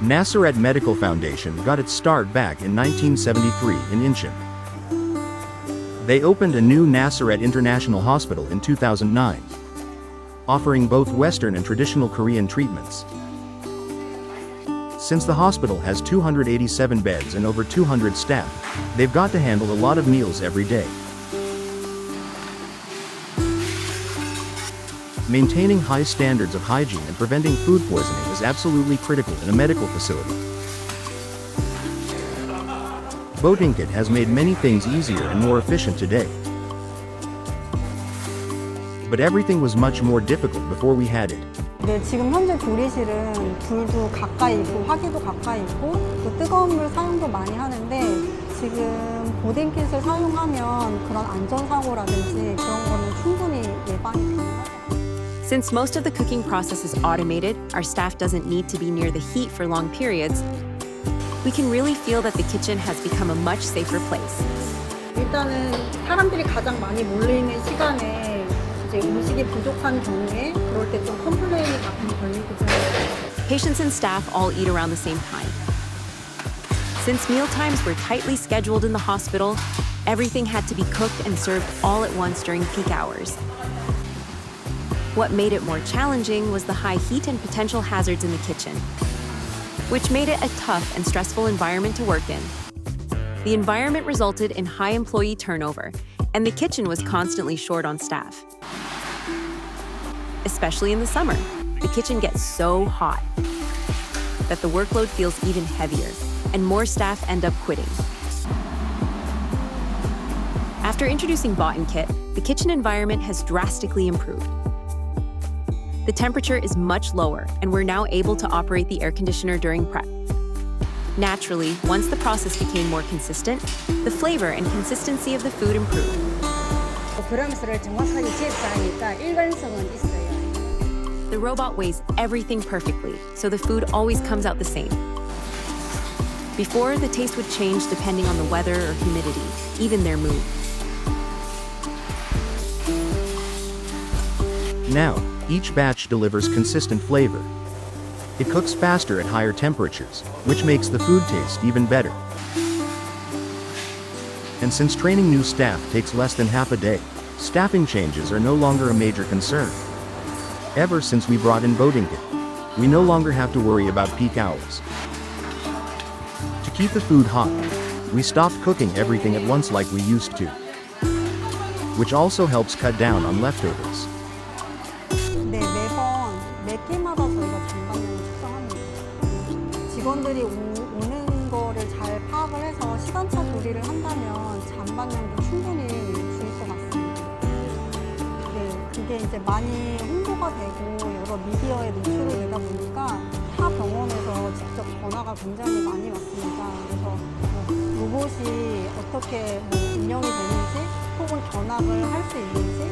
Nassar Medical Foundation got its start back in 1973 in Incheon. They opened a new Nassar International Hospital in 2009, offering both Western and traditional Korean treatments. Since the hospital has 287 beds and over 200 staff, they've got to handle a lot of meals every day. Maintaining high standards of hygiene and preventing food poisoning is absolutely critical in a medical facility. BOTINKIT has made many things easier and more efficient today. But everything was much more difficult before we had it. 네, 지금 현재 조리실은 불도 가까이 있고 화기도 가까이 있고 또 뜨거운 물 사용도 많이 하는데 지금 보딩킷을 사용하면 그런 안전사고라든지 그런 거는 충분히 예방이 가능하죠. Since most of the cooking process is automated, our staff doesn't need to be near the heat for long periods, we can really feel that the kitchen has become a much safer place. 일단은 사람들이 가장 많이 몰리는 시간에 이제 음식이 부족한 경우에 그럴 때 좀 컴플레인이 가끔 걸리기도 해요. Patients and staff all eat around the same time. Since meal times were tightly scheduled in the hospital, everything had to be cooked and served all at once during peak hours. What made it more challenging was the high heat and potential hazards in the kitchen, which made it a tough and stressful environment to work in. The environment resulted in high employee turnover, and the kitchen was constantly short on staff. Especially in the summer, the kitchen gets so hot that the workload feels even heavier, and more staff end up quitting. After introducing BOTINKIT, the kitchen environment has drastically improved. The temperature is much lower, and we're now able to operate the air conditioner during prep. Naturally, once the process became more consistent, the flavor and consistency of the food improved. 그램수를 정확하게 지급하니까 일관성은 있어요. The robot weighs everything perfectly, so the food always comes out the same. Before, the taste would change depending on the weather or humidity, even their mood. Now, each batch delivers consistent flavor. It cooks faster at higher temperatures, which makes the food taste even better. And since training new staff takes less than half a day, staffing changes are no longer a major concern. Ever since we brought in BOTINKIT, we no longer have to worry about peak hours. To keep the food hot, we stopped cooking everything at once like we used to, which also helps cut down on leftovers. 네, 매번 매 끼마다 저희가 잔반량을 측정합니다. 직원들이 오는 거를 잘 파악을 해서 시간차 조리를 한다면 잔반량도 충분히 줄 것 같습니다. 네, 그게 이제 많이 홍보가 되고 여러 미디어에 노출이 되다 보니까 타 병원에서 직접 전화가 굉장히 많이 왔습니다. 그래서 로봇이 어떻게 운영이 되는지 혹은 견학을 할 수 있는지